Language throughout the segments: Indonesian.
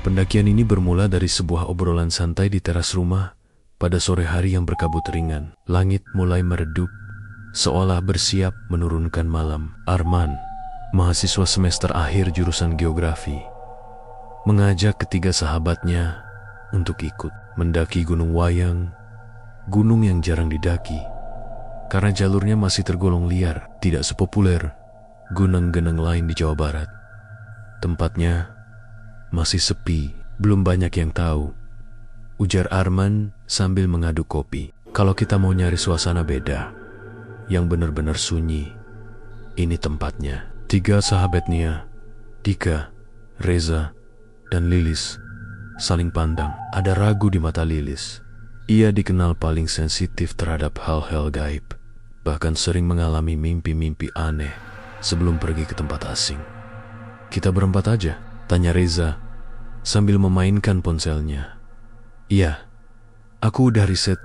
Pendakian ini bermula dari sebuah obrolan santai di teras rumah pada sore hari yang berkabut ringan. Langit mulai meredup, seolah bersiap menurunkan malam. Arman, mahasiswa semester akhir jurusan geografi, mengajak ketiga sahabatnya untuk ikut mendaki Gunung Wayang, gunung yang jarang didaki karena jalurnya masih tergolong liar, tidak sepopuler gunung-gunung lain di Jawa Barat. Tempatnya masih sepi, belum banyak yang tahu, ujar Arman sambil mengaduk kopi. Kalau kita mau nyari suasana beda, yang benar-benar sunyi, ini tempatnya. Tiga sahabatnya, Dika, Reza, dan Lilis, saling pandang. Ada ragu di mata Lilis. Ia dikenal paling sensitif terhadap hal-hal gaib, bahkan sering mengalami mimpi-mimpi aneh sebelum pergi ke tempat asing. Kita berempat aja, tanya Reza sambil memainkan ponselnya. Iya, aku udah riset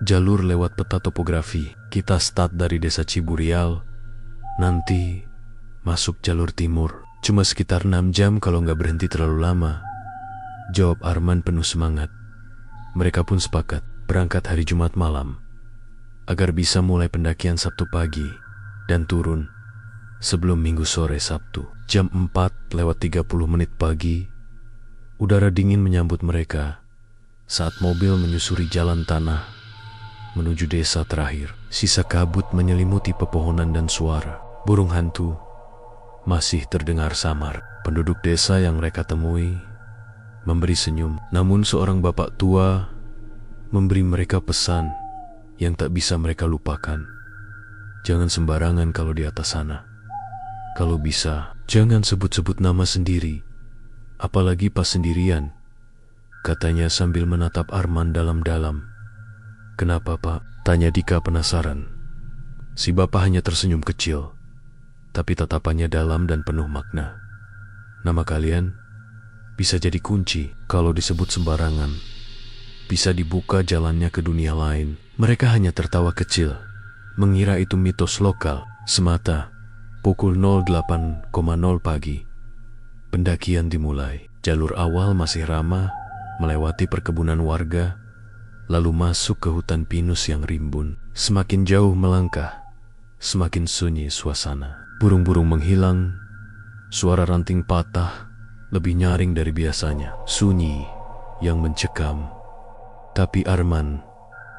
jalur lewat peta topografi. Kita start dari desa Ciburial, nanti masuk jalur timur. Cuma sekitar 6 jam kalau nggak berhenti terlalu lama, jawab Arman penuh semangat. Mereka pun sepakat berangkat hari Jumat malam agar bisa mulai pendakian Sabtu pagi dan turun sebelum Minggu sore Sabtu. Jam 4:30 pagi, udara dingin menyambut mereka saat mobil menyusuri jalan tanah menuju desa terakhir. Sisa kabut menyelimuti pepohonan dan suara burung hantu masih terdengar samar. Penduduk desa yang mereka temui memberi senyum, namun seorang bapak tua memberi mereka pesan yang tak bisa mereka lupakan. Jangan sembarangan kalau di atas sana. Kalau bisa, jangan sebut-sebut nama sendiri, apalagi pas sendirian, katanya sambil menatap Arman dalam-dalam. Kenapa, Pak? Tanya Dika penasaran. Si bapak hanya tersenyum kecil, tapi tatapannya dalam dan penuh makna. Nama kalian bisa jadi kunci. Kalau disebut sembarangan, bisa dibuka jalannya ke dunia lain. Mereka hanya tertawa kecil, mengira itu mitos lokal semata. Pukul 08.00 pagi, pendakian dimulai. Jalur awal masih ramah, melewati perkebunan warga, lalu masuk ke hutan pinus yang rimbun. Semakin jauh melangkah, semakin sunyi suasana. Burung-burung menghilang, suara ranting patah lebih nyaring dari biasanya. Sunyi yang mencekam. Tapi Arman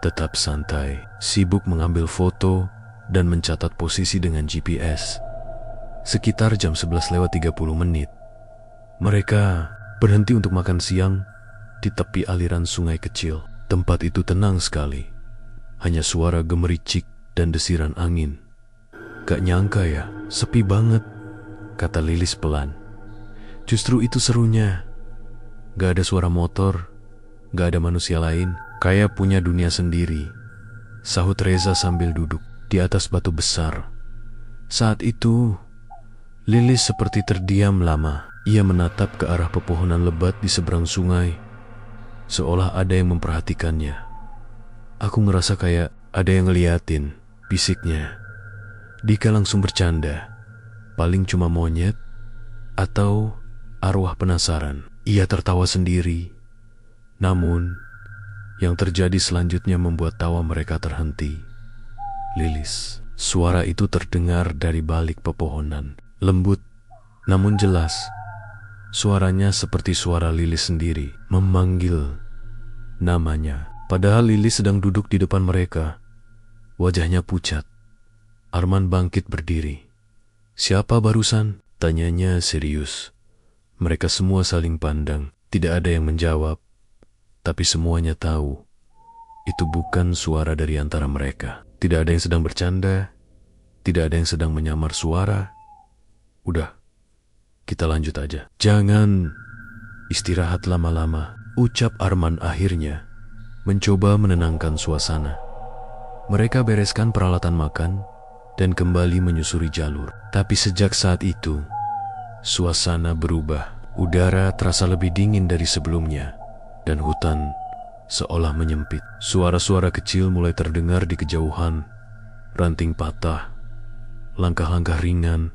tetap santai, sibuk mengambil foto dan mencatat posisi dengan GPS. Sekitar jam 11:30, mereka berhenti untuk makan siang di tepi aliran sungai kecil. Tempat itu tenang sekali, hanya suara gemericik dan desiran angin. Gak nyangka ya, sepi banget, kata Lilis pelan. Justru itu serunya. Gak ada suara motor, gak ada manusia lain, kayak punya dunia sendiri, sahut Reza sambil duduk di atas batu besar. Saat itu Lilis seperti terdiam lama. Ia menatap ke arah pepohonan lebat di seberang sungai, seolah ada yang memperhatikannya. Aku ngerasa kayak ada yang ngeliatin, bisiknya. Dika langsung bercanda, paling cuma monyet atau arwah penasaran. Ia tertawa sendiri. Namun, yang terjadi selanjutnya membuat tawa mereka terhenti. Lilis, suara itu terdengar dari balik pepohonan. Lembut, namun jelas. Suaranya seperti suara Lilis sendiri, memanggil namanya. Padahal Lilis sedang duduk di depan mereka. Wajahnya pucat. Arman bangkit berdiri. Siapa barusan? Tanyanya serius. Mereka semua saling pandang. Tidak ada yang menjawab. Tapi semuanya tahu, itu bukan suara dari antara mereka. Tidak ada yang sedang bercanda. Tidak ada yang sedang menyamar suara. Udah, kita lanjut aja. Jangan istirahat lama-lama, ucap Arman akhirnya, mencoba menenangkan suasana. Mereka bereskan peralatan makan dan kembali menyusuri jalur. Tapi sejak saat itu, suasana berubah. Udara terasa lebih dingin dari sebelumnya, dan hutan seolah menyempit. Suara-suara kecil mulai terdengar di kejauhan. Ranting patah, langkah-langkah ringan,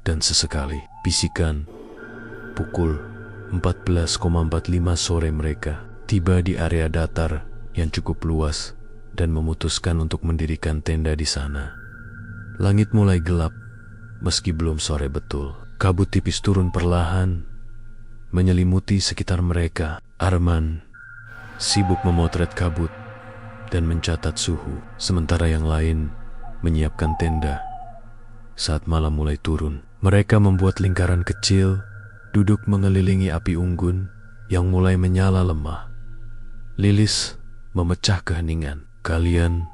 dan sesekali bisikan. Pukul 14,45 sore mereka tiba di area datar yang cukup luas dan memutuskan untuk mendirikan tenda di sana. Langit mulai gelap meski belum sore betul. Kabut tipis turun perlahan menyelimuti sekitar mereka. Arman sibuk memotret kabut dan mencatat suhu, sementara yang lain menyiapkan tenda. Saat malam mulai turun, mereka membuat lingkaran kecil, duduk mengelilingi api unggun yang mulai menyala lemah. Lilis memecah keheningan. Kalian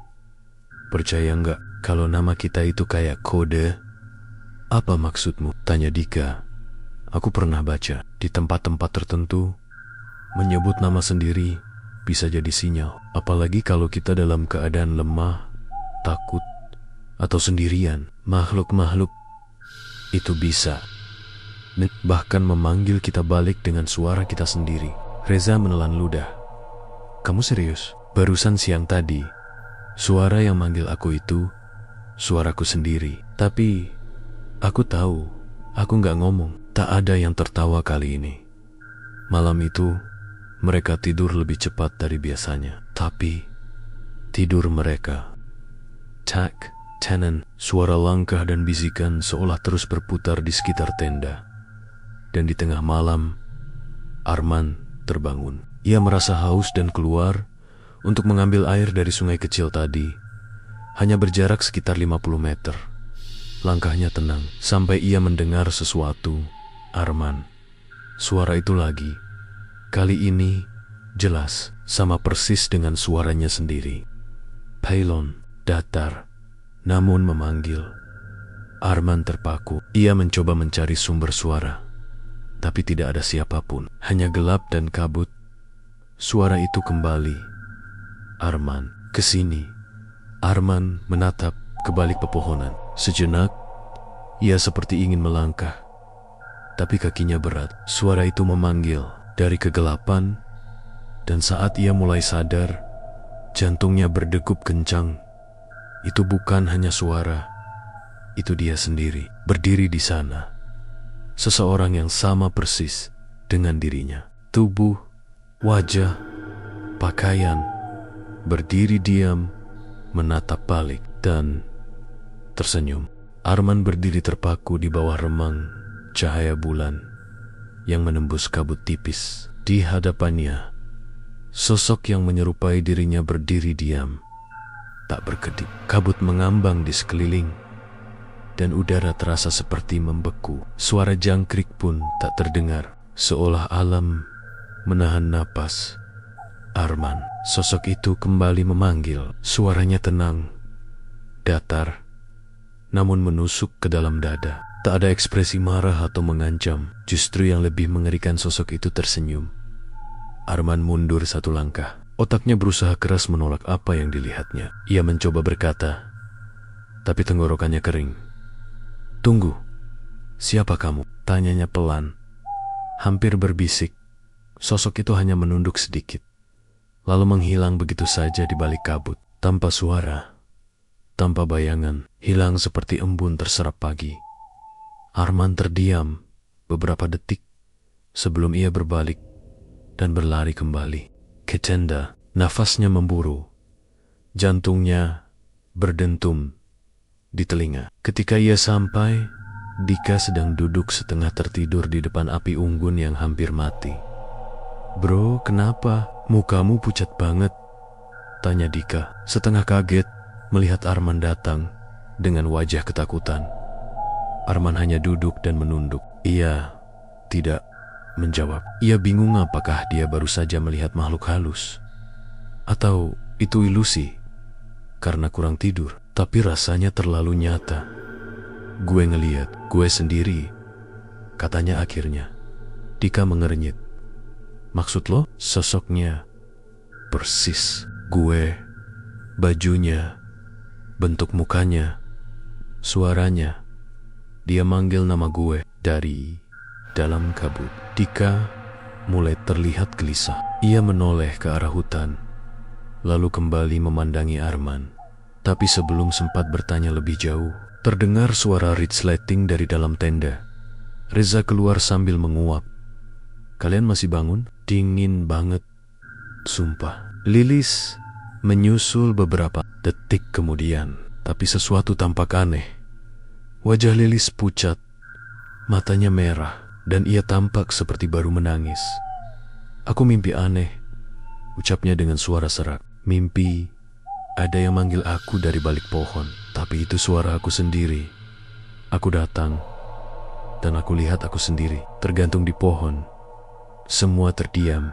percaya nggak kalau nama kita itu kayak kode? Apa maksudmu? Tanya Dika. Aku pernah baca di tempat-tempat tertentu menyebut nama sendiri bisa jadi sinyal. Apalagi kalau kita dalam keadaan lemah, takut, atau sendirian. Makhluk-makhluk itu bisa bahkan memanggil kita balik dengan suara kita sendiri. Reza menelan ludah. Kamu serius? Barusan siang tadi, suara yang manggil aku itu suaraku sendiri. Tapi aku tahu, aku nggak ngomong. Tak ada yang tertawa kali ini. Malam itu, mereka tidur lebih cepat dari biasanya. Tapi tidur mereka, tak tenan, suara langkah dan bisikan seolah terus berputar di sekitar tenda. Dan di tengah malam, Arman terbangun. Ia merasa haus dan keluar untuk mengambil air dari sungai kecil tadi. Hanya berjarak sekitar 50 meter. Langkahnya tenang sampai ia mendengar sesuatu. Arman, suara itu lagi. Kali ini jelas, sama persis dengan suaranya sendiri. Pailon, datar, namun memanggil. Arman terpaku. Ia mencoba mencari sumber suara, tapi tidak ada siapapun. Hanya gelap dan kabut. Suara itu kembali. Arman, kesini. Arman menatap ke balik pepohonan. Sejenak, ia seperti ingin melangkah, tapi kakinya berat. Suara itu memanggil dari kegelapan, dan saat ia mulai sadar, jantungnya berdegup kencang. Itu bukan hanya suara, itu dia sendiri, berdiri di sana. Seseorang yang sama persis dengan dirinya. Tubuh, wajah, pakaian, berdiri diam, menatap balik, dan tersenyum. Arman berdiri terpaku di bawah remang cahaya bulan yang menembus kabut tipis. Di hadapannya, sosok yang menyerupai dirinya berdiri diam, tak berkedip. Kabut mengambang di sekeliling, dan udara terasa seperti membeku. Suara jangkrik pun tak terdengar, seolah alam menahan napas. Arman, sosok itu kembali memanggil. Suaranya tenang, datar, namun menusuk ke dalam dada. Tak ada ekspresi marah atau mengancam. Justru yang lebih mengerikan, sosok itu tersenyum. Arman mundur satu langkah. Otaknya berusaha keras menolak apa yang dilihatnya. Ia mencoba berkata, tapi tenggorokannya kering. Tunggu, siapa kamu? Tanyanya pelan, hampir berbisik. Sosok itu hanya menunduk sedikit, lalu menghilang begitu saja di balik kabut. Tanpa suara, tanpa bayangan, hilang seperti embun terserap pagi. Arman terdiam beberapa detik sebelum ia berbalik dan berlari kembali ke tenda. Nafasnya memburu, jantungnya berdentum di telinga. Ketika ia sampai, Dika sedang duduk setengah tertidur di depan api unggun yang hampir mati. Bro, kenapa? Mukamu pucat banget, tanya Dika, setengah kaget melihat Arman datang dengan wajah ketakutan. Arman hanya duduk dan menunduk. Ia tidak menjawab. Ia bingung apakah dia baru saja melihat makhluk halus, atau itu ilusi karena kurang tidur. Tapi rasanya terlalu nyata. Gue ngeliat, gue sendiri, katanya akhirnya. Dika mengernyit. Maksud lo? Sosoknya persis gue, bajunya, bentuk mukanya, suaranya. Dia manggil nama gue dari dalam kabut. Dika mulai terlihat gelisah. Ia menoleh ke arah hutan, lalu kembali memandangi Arman. Tapi sebelum sempat bertanya lebih jauh, terdengar suara resleting dari dalam tenda. Reza keluar sambil menguap. Kalian masih bangun? Dingin banget, sumpah. Lilis menyusul beberapa detik kemudian, tapi sesuatu tampak aneh. Wajah Lilis pucat, matanya merah, dan ia tampak seperti baru menangis. Aku mimpi aneh, ucapnya dengan suara serak. Mimpi ada yang manggil aku dari balik pohon, tapi itu suara aku sendiri. Aku datang, dan aku lihat aku sendiri, tergantung di pohon. Semua terdiam.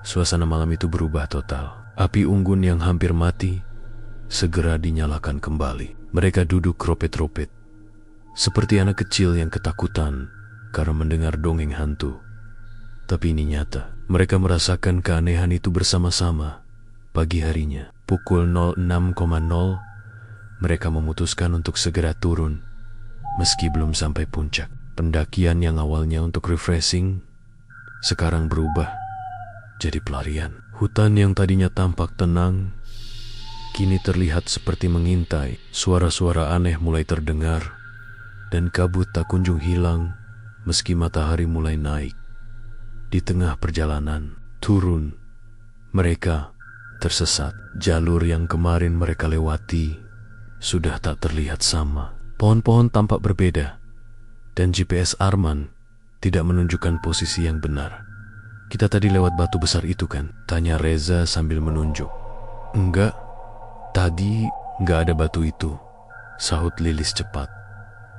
Suasana malam itu berubah total. Api unggun yang hampir mati segera dinyalakan kembali. Mereka duduk ropet-ropet, seperti anak kecil yang ketakutan karena mendengar dongeng hantu. Tapi ini nyata. Mereka merasakan keanehan itu bersama-sama. Pagi harinya, pukul 06.00, mereka memutuskan untuk segera turun. Meski belum sampai puncak, pendakian yang awalnya untuk refreshing sekarang berubah jadi pelarian. Hutan yang tadinya tampak tenang kini terlihat seperti mengintai. Suara-suara aneh mulai terdengar, dan kabut tak kunjung hilang meski matahari mulai naik. Di tengah perjalanan turun, mereka tersesat. Jalur yang kemarin mereka lewati sudah tak terlihat sama. Pohon-pohon tampak berbeda, dan GPS Arman tidak menunjukkan posisi yang benar. Kita tadi lewat batu besar itu kan? Tanya Reza sambil menunjuk. Enggak, tadi enggak ada batu itu, sahut Lilis cepat.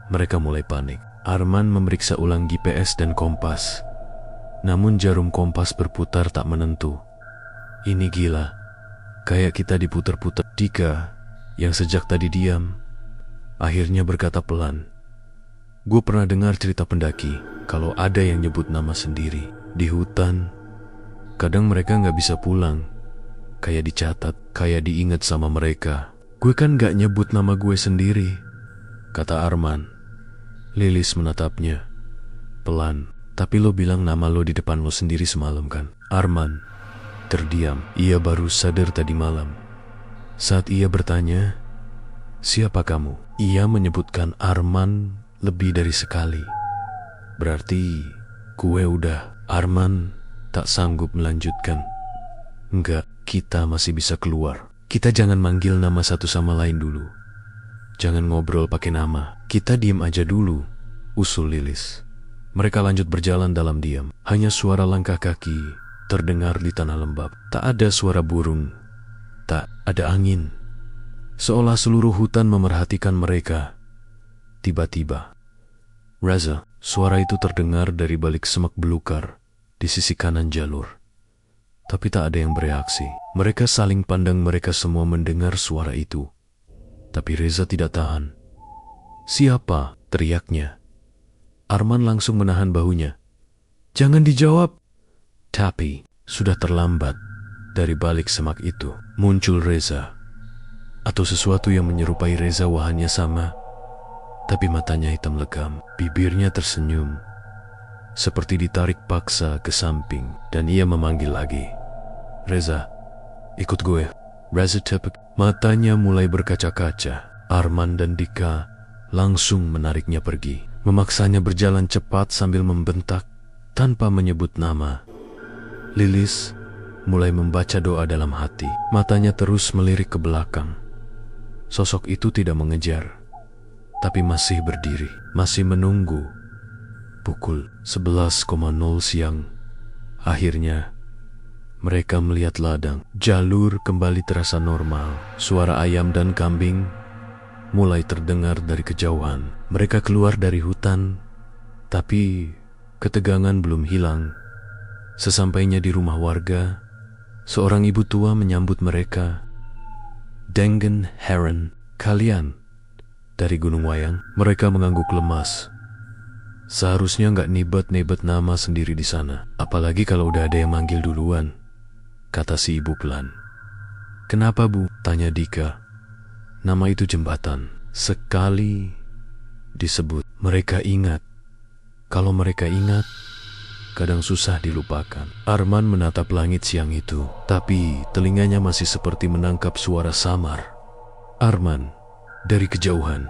Mereka mulai panik. Arman memeriksa ulang GPS dan kompas, namun jarum kompas berputar tak menentu. Ini gila, kayak kita diputar-putar. Dika, yang sejak tadi diam, akhirnya berkata pelan. Gue pernah dengar cerita pendaki, kalau ada yang nyebut nama sendiri di hutan, kadang mereka gak bisa pulang. Kayak dicatat, kayak diingat sama mereka. Gue kan gak nyebut nama gue sendiri, kata Arman. Lilis menatapnya pelan. Tapi lo bilang nama lo di depan lo sendiri semalam kan? Arman terdiam. Ia baru sadar tadi malam. Saat ia bertanya, siapa kamu? Ia menyebutkan Arman lebih dari sekali. Berarti gue udah. Arman tak sanggup melanjutkan. Enggak, kita masih bisa keluar. Kita jangan manggil nama satu sama lain dulu. Jangan ngobrol pakai nama. Kita diem aja dulu, usul Lilis. Mereka lanjut berjalan dalam diam. Hanya suara langkah kaki terdengar di tanah lembab. Tak ada suara burung, tak ada angin. Seolah seluruh hutan memerhatikan mereka. Tiba-tiba, Reza, suara itu terdengar dari balik semak belukar di sisi kanan jalur. Tapi tak ada yang bereaksi. Mereka saling pandang. Mereka semua mendengar suara itu. Tapi Reza tidak tahan. Siapa? Teriaknya. Arman langsung menahan bahunya. Jangan dijawab. Tapi sudah terlambat. Dari balik semak itu muncul Reza. Atau sesuatu yang menyerupai Reza, wajahnya sama, tapi matanya hitam legam. Bibirnya tersenyum, seperti ditarik paksa ke samping, dan ia memanggil lagi. Reza, ikut gue. Reza tepuk. Matanya mulai berkaca-kaca. Arman dan Dika langsung menariknya pergi, memaksanya berjalan cepat sambil membentak tanpa menyebut nama. Lilis mulai membaca doa dalam hati. Matanya terus melirik ke belakang. Sosok itu tidak mengejar, tapi masih berdiri, masih menunggu. Pukul 11.00 siang, akhirnya mereka melihat ladang. Jalur kembali terasa normal. Suara ayam dan kambing mulai terdengar dari kejauhan. Mereka keluar dari hutan, tapi ketegangan belum hilang. Sesampainya di rumah warga, seorang ibu tua menyambut mereka. Dengen Heron, kalian dari Gunung Wayang? Mereka mengangguk lemas. Seharusnya nggak nibet-nibet nama sendiri di sana. Apalagi kalau udah ada yang manggil duluan, kata si ibu pelan. Kenapa bu? Tanya Dika. Nama itu jembatan. Sekali disebut, mereka ingat. Kalau mereka ingat, kadang susah dilupakan. Arman menatap langit siang itu, tapi telinganya masih seperti menangkap suara samar. Arman dari kejauhan,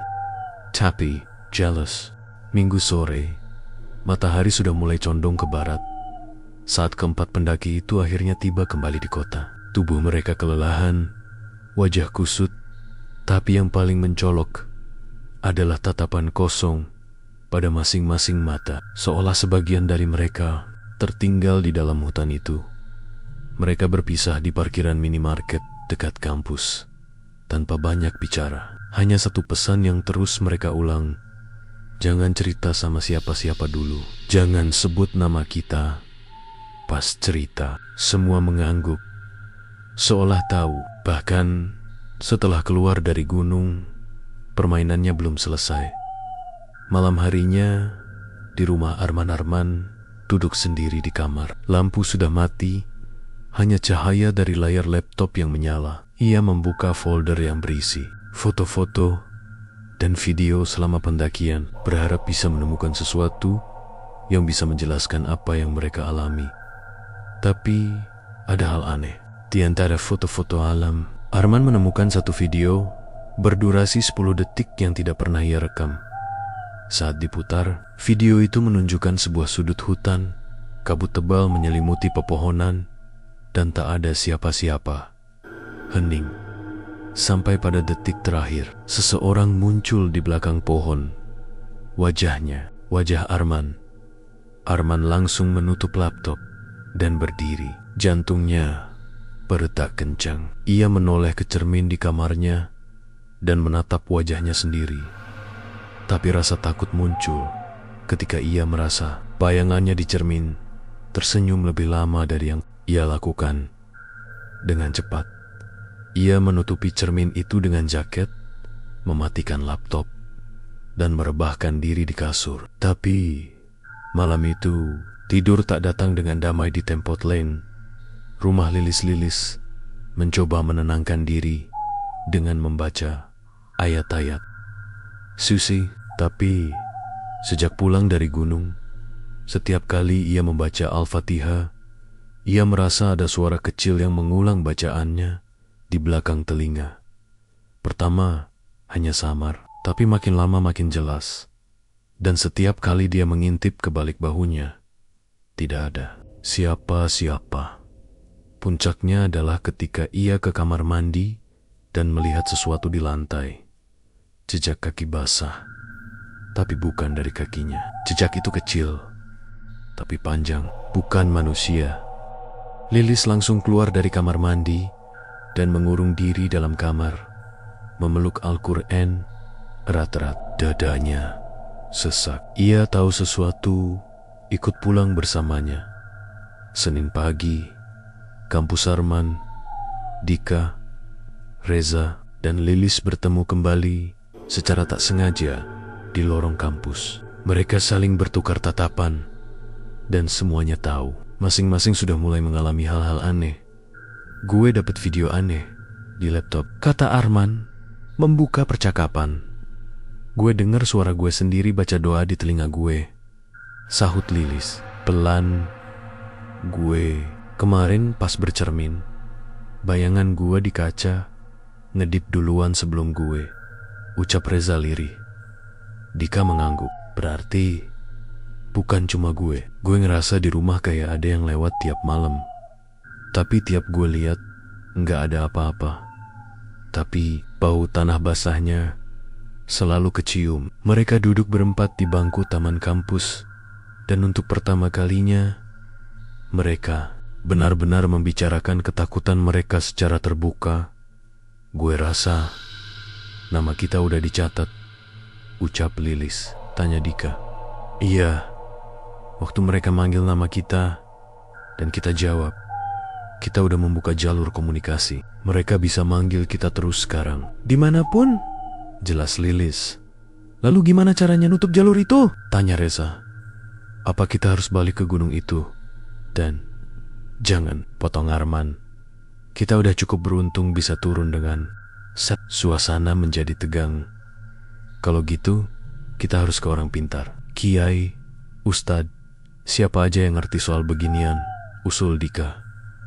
tapi jealous. Minggu sore, matahari sudah mulai condong ke barat. Saat keempat pendaki itu akhirnya tiba kembali di kota. Tubuh mereka kelelahan, wajah kusut, tapi yang paling mencolok adalah tatapan kosong pada masing-masing mata, seolah sebagian dari mereka tertinggal di dalam hutan itu. Mereka berpisah di parkiran minimarket dekat kampus, tanpa banyak bicara. Hanya satu pesan yang terus mereka ulang, jangan cerita sama siapa-siapa dulu. Jangan sebut nama kita pas cerita. Semua mengangguk, seolah tahu. Bahkan setelah keluar dari gunung, permainannya belum selesai. Malam harinya, di rumah Arman duduk sendiri di kamar. Lampu sudah mati, hanya cahaya dari layar laptop yang menyala. Ia membuka folder yang berisi foto-foto dan video selama pendakian, berharap bisa menemukan sesuatu yang bisa menjelaskan apa yang mereka alami. Tapi ada hal aneh. Di antara foto-foto alam, Arman menemukan satu video berdurasi 10 detik yang tidak pernah ia rekam. Saat diputar, video itu menunjukkan sebuah sudut hutan, kabut tebal menyelimuti pepohonan, dan tak ada siapa-siapa. Hening. Sampai pada detik terakhir, seseorang muncul di belakang pohon. Wajahnya, wajah Arman. Arman langsung menutup laptop dan berdiri. Jantungnya berdetak kencang. Ia menoleh ke cermin di kamarnya dan menatap wajahnya sendiri. Tapi rasa takut muncul ketika ia merasa bayangannya di cermin tersenyum lebih lama dari yang ia lakukan. Dengan cepat, ia menutupi cermin itu dengan jaket, mematikan laptop, dan merebahkan diri di kasur. Tapi malam itu, tidur tak datang dengan damai di Tempot Lane. Rumah Lilis mencoba menenangkan diri dengan membaca ayat-ayat suci. Tapi sejak pulang dari gunung, setiap kali ia membaca Al-Fatihah, ia merasa ada suara kecil yang mengulang bacaannya di belakang telinga. Pertama hanya samar, tapi makin lama makin jelas. Dan setiap kali dia mengintip ke balik bahunya, tidak ada siapa-siapa. Puncaknya adalah ketika ia ke kamar mandi dan melihat sesuatu di lantai. Jejak kaki basah, tapi bukan dari kakinya. Jejak itu kecil, tapi panjang, bukan manusia. Lilis langsung keluar dari kamar mandi dan mengurung diri dalam kamar, memeluk Al-Quran erat-erat. Dadanya sesak. Ia tahu sesuatu ikut pulang bersamanya. Senin pagi, kampus Arman, Dika, Reza, dan Lilis bertemu kembali secara tak sengaja di lorong kampus. Mereka saling bertukar tatapan, dan semuanya tahu masing-masing sudah mulai mengalami hal-hal aneh. Gue dapat video aneh di laptop, kata Arman, membuka percakapan. Gue dengar suara gue sendiri baca doa di telinga gue, sahut Lilis. Pelan, gue kemarin pas bercermin, bayangan gue di kaca ngedip duluan sebelum gue, ucap Reza lirih. Dika mengangguk. Berarti bukan cuma gue. Gue ngerasa di rumah kayak ada yang lewat tiap malam. Tapi tiap gue lihat, nggak ada apa-apa. Tapi bau tanah basahnya selalu kecium. Mereka duduk berempat di bangku taman kampus. Dan untuk pertama kalinya, mereka benar-benar membicarakan ketakutan mereka secara terbuka. Gue rasa nama kita udah dicatat, ucap Lilis. Tanya Dika. Iya, waktu mereka manggil nama kita dan kita jawab, kita udah membuka jalur komunikasi. Mereka bisa manggil kita terus sekarang, dimanapun, jelas Lilis. Lalu gimana caranya nutup jalur itu? Tanya Reza. Apa kita harus balik ke gunung itu? Dan jangan, potong Arman. Kita udah cukup beruntung bisa turun dengan set. Suasana menjadi tegang. Kalau gitu, kita harus ke orang pintar. Kiai, Ustadz, siapa aja yang ngerti soal beginian, usul Dika.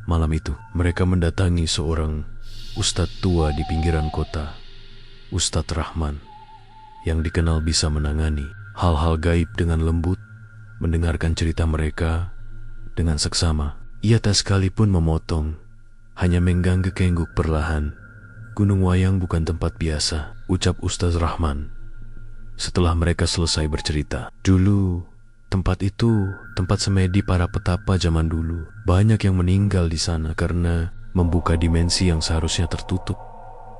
Malam itu, mereka mendatangi seorang Ustadz tua di pinggiran kota, Ustadz Rahman, yang dikenal bisa menangani hal-hal gaib dengan lembut, mendengarkan cerita mereka, dengan seksama. Ia tak sekalipun memotong, hanya mengganggu-kengguk perlahan. Gunung Wayang bukan tempat biasa, ucap Ustaz Rahman. Setelah mereka selesai bercerita, dulu tempat itu tempat semedi para petapa zaman dulu. Banyak yang meninggal di sana karena membuka dimensi yang seharusnya tertutup.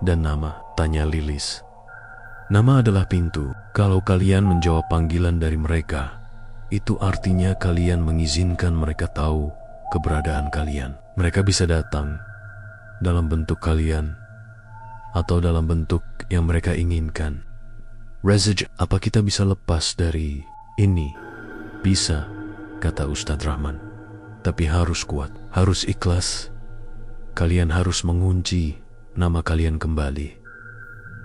Dan nama, tanya Lilis. Nama adalah pintu. Kalau kalian menjawab panggilan dari mereka, itu artinya kalian mengizinkan mereka tahu keberadaan kalian. Mereka bisa datang dalam bentuk kalian atau dalam bentuk yang mereka inginkan. Rezej, apa kita bisa lepas dari ini? Bisa, kata Ustadz Rahman. Tapi harus kuat, harus ikhlas. Kalian harus mengunci nama kalian kembali.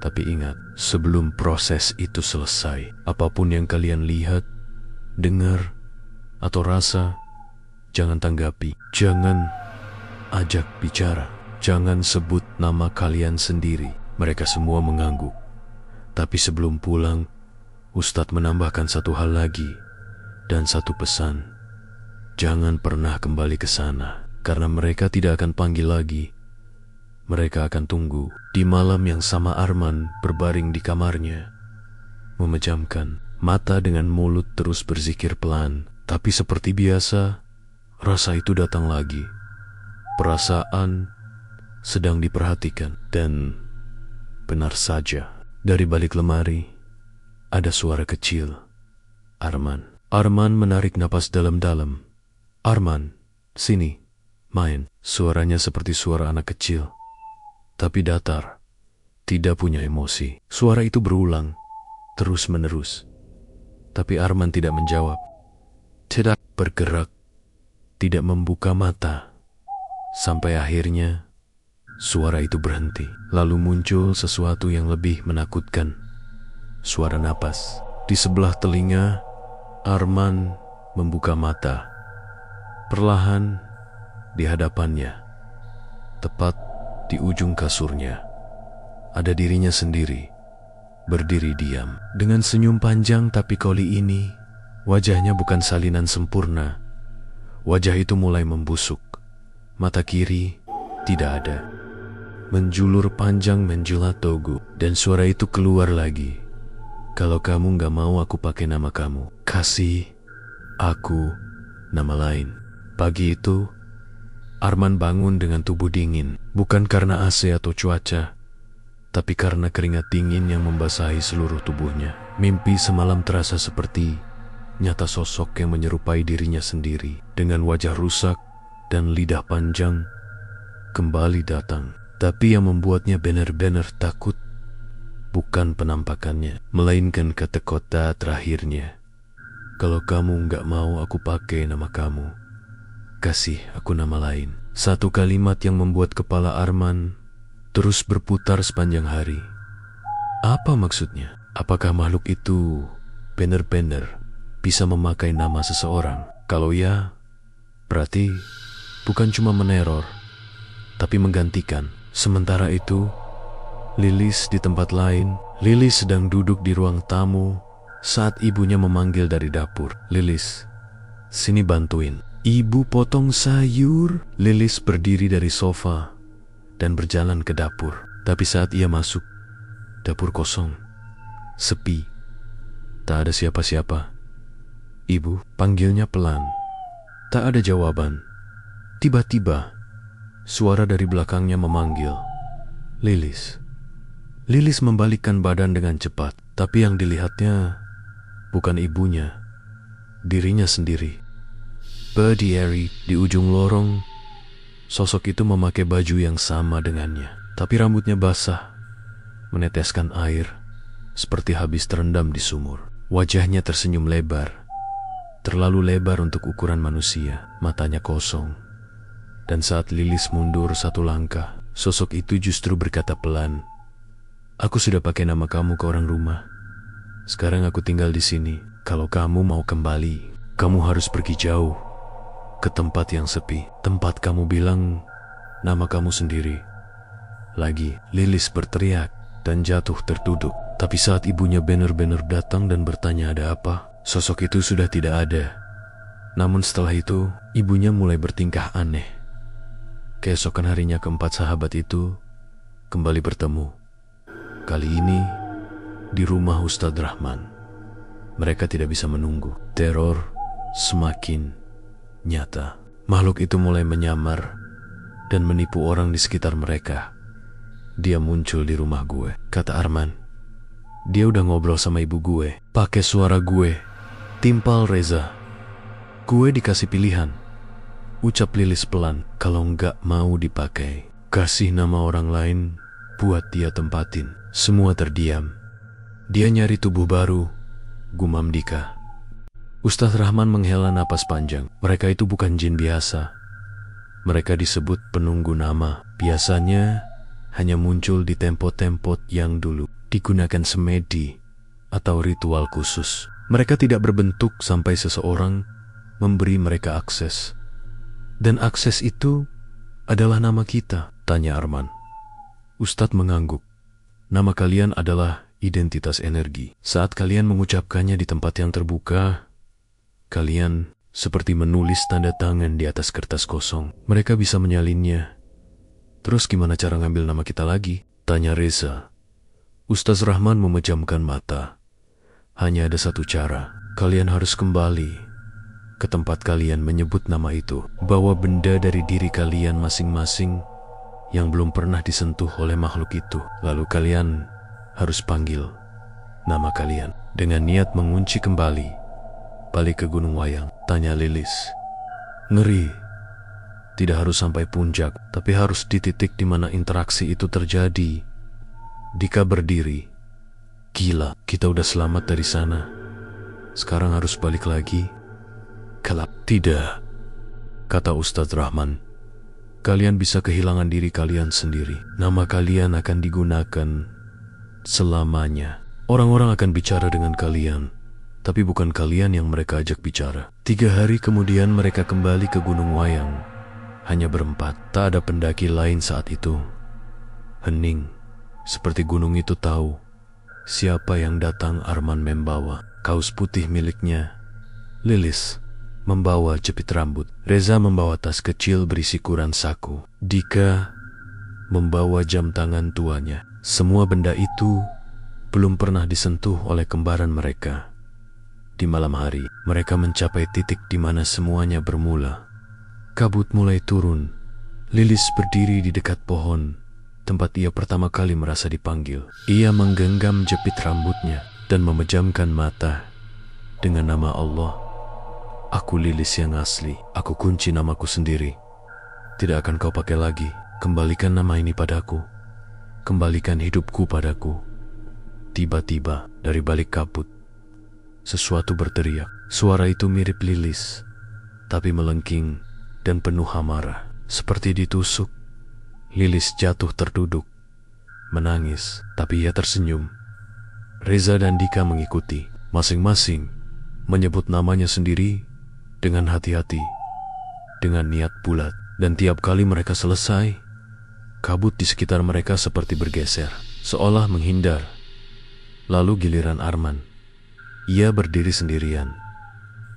Tapi ingat, sebelum proses itu selesai, apapun yang kalian lihat, dengar, atau rasa, jangan tanggapi. Jangan ajak bicara. Jangan sebut nama kalian sendiri. Mereka semua mengangguk. Tapi sebelum pulang, Ustadz menambahkan satu hal lagi dan satu pesan. Jangan pernah kembali ke sana, karena mereka tidak akan panggil lagi. Mereka akan tunggu. Di malam yang sama Arman berbaring di kamarnya, memejamkan mata dengan mulut terus berzikir pelan. Tapi seperti biasa, rasa itu datang lagi. Perasaan sedang diperhatikan. Dan benar saja, dari balik lemari ada suara kecil. Arman. Arman menarik napas dalam-dalam. Arman, sini, main. Suaranya seperti suara anak kecil, tapi datar, tidak punya emosi. Suara itu berulang, terus-menerus. Tapi Arman tidak menjawab, tidak bergerak, tidak membuka mata. Sampai akhirnya, suara itu berhenti. Lalu muncul sesuatu yang lebih menakutkan. Suara napas. Di sebelah telinga, Arman membuka mata. Perlahan, di hadapannya, tepat di ujung kasurnya, ada dirinya sendiri, berdiri diam. Dengan senyum panjang, tapi kali ini, wajahnya bukan salinan sempurna. Wajah itu mulai membusuk. Mata kiri tidak ada. Menjulur panjang menjilat togu. Dan suara itu keluar lagi. Kalau kamu gak mau aku pakai nama kamu, kasih aku nama lain. Pagi itu, Arman bangun dengan tubuh dingin, bukan karena AC atau cuaca, tapi karena keringat dingin yang membasahi seluruh tubuhnya. Mimpi semalam terasa seperti nyata. Sosok yang menyerupai dirinya sendiri, dengan wajah rusak dan lidah panjang, kembali datang. Tapi yang membuatnya benar-benar takut bukan penampakannya, melainkan kata-kata terakhirnya. Kalau kamu gak mau aku pakai nama kamu, kasih aku nama lain. Satu kalimat yang membuat kepala Arman terus berputar sepanjang hari. Apa maksudnya? Apakah makhluk itu benar-benar bisa memakai nama seseorang? Kalau ya, berarti bukan cuma meneror, tapi menggantikan. Sementara itu, Lilis di tempat lain. Lilis sedang duduk di ruang tamu saat ibunya memanggil dari dapur. Lilis, sini bantuin. Ibu potong sayur. Lilis berdiri dari sofa dan berjalan ke dapur. Tapi saat ia masuk, dapur kosong, sepi, tak ada siapa-siapa. Ibu, panggilnya pelan. Tak ada jawaban. Tiba-tiba, suara dari belakangnya memanggil, Lilis. Lilis membalikkan badan dengan cepat, tapi yang dilihatnya bukan ibunya, dirinya sendiri. Berdiri di ujung lorong, sosok itu memakai baju yang sama dengannya, tapi rambutnya basah, meneteskan air, seperti habis terendam di sumur. Wajahnya tersenyum lebar, terlalu lebar untuk ukuran manusia, matanya kosong. Dan saat Lilis mundur satu langkah, sosok itu justru berkata pelan, aku sudah pakai nama kamu ke orang rumah. Sekarang aku tinggal di sini. Kalau kamu mau kembali, kamu harus pergi jauh, ke tempat yang sepi. Tempat kamu bilang nama kamu sendiri. Lagi, Lilis berteriak dan jatuh terduduk. Tapi saat ibunya benar-benar datang dan bertanya ada apa, sosok itu sudah tidak ada. Namun setelah itu, ibunya mulai bertingkah aneh. Keesokan harinya keempat sahabat itu kembali bertemu. Kali ini di rumah Ustadz Rahman. Mereka tidak bisa menunggu. Teror semakin nyata. Makhluk itu mulai menyamar dan menipu orang di sekitar mereka. Dia muncul di rumah gue, kata Arman. Dia udah ngobrol sama ibu gue, pakai suara gue, timpal Reza. Gue dikasih pilihan, ucap Lilis pelan, kalau nggak mau dipakai, kasih nama orang lain buat dia tempatin. Semua terdiam. Dia nyari tubuh baru, gumam Dika. Ustadz Rahman menghela napas panjang. Mereka itu bukan jin biasa. Mereka disebut penunggu nama. Biasanya hanya muncul di tempot-tempot yang dulu digunakan semedi atau ritual khusus. Mereka tidak berbentuk sampai seseorang memberi mereka akses. Dan akses itu adalah nama kita, tanya Arman. Ustadz mengangguk. Nama kalian adalah identitas energi. Saat kalian mengucapkannya di tempat yang terbuka, kalian seperti menulis tanda tangan di atas kertas kosong. Mereka bisa menyalinnya. Terus gimana cara ngambil nama kita lagi? Tanya Reza. Ustaz Rahman memejamkan mata. Hanya ada satu cara. Kalian harus kembali ke tempat kalian menyebut nama itu. Bawa benda dari diri kalian masing-masing yang belum pernah disentuh oleh makhluk itu. Lalu kalian harus panggil nama kalian dengan niat mengunci kembali. Balik ke Gunung Wayang, tanya Lilis. Ngeri. Tidak harus sampai puncak, tapi harus di titik di mana interaksi itu terjadi. Dika berdiri. Gila, kita udah selamat dari sana. Sekarang harus balik lagi. Kelak. Tidak, kata Ustadz Rahman. Kalian bisa kehilangan diri kalian sendiri. Nama kalian akan digunakan selamanya. Orang-orang akan bicara dengan kalian, tapi bukan kalian yang mereka ajak bicara. 3 hari kemudian mereka kembali ke Gunung Wayang. Hanya berempat, tak ada pendaki lain saat itu. Hening, seperti gunung itu tahu siapa yang datang. Arman membawa kaos putih miliknya. Lilis membawa jepit rambut. Reza membawa tas kecil berisi kuran saku. Dika membawa jam tangan tuanya. Semua benda itu belum pernah disentuh oleh kembaran mereka. Di malam hari, mereka mencapai titik di mana semuanya bermula. Kabut mulai turun. Lilis berdiri di dekat pohon, tempat ia pertama kali merasa dipanggil. Ia menggenggam jepit rambutnya dan memejamkan mata. Dengan nama Allah, aku Lilis yang asli. Aku kunci namaku sendiri. Tidak akan kau pakai lagi. Kembalikan nama ini padaku. Kembalikan hidupku padaku. Tiba-tiba dari balik kabut, sesuatu berteriak. Suara itu mirip Lilis, tapi melengking dan penuh amarah. Seperti ditusuk. Lilis jatuh terduduk, menangis, tapi ia tersenyum. Reza dan Dika mengikuti, masing-masing menyebut namanya sendiri dengan hati-hati, dengan niat bulat. Dan tiap kali mereka selesai, kabut di sekitar mereka seperti bergeser, seolah menghindar. Lalu giliran Arman. Ia berdiri sendirian.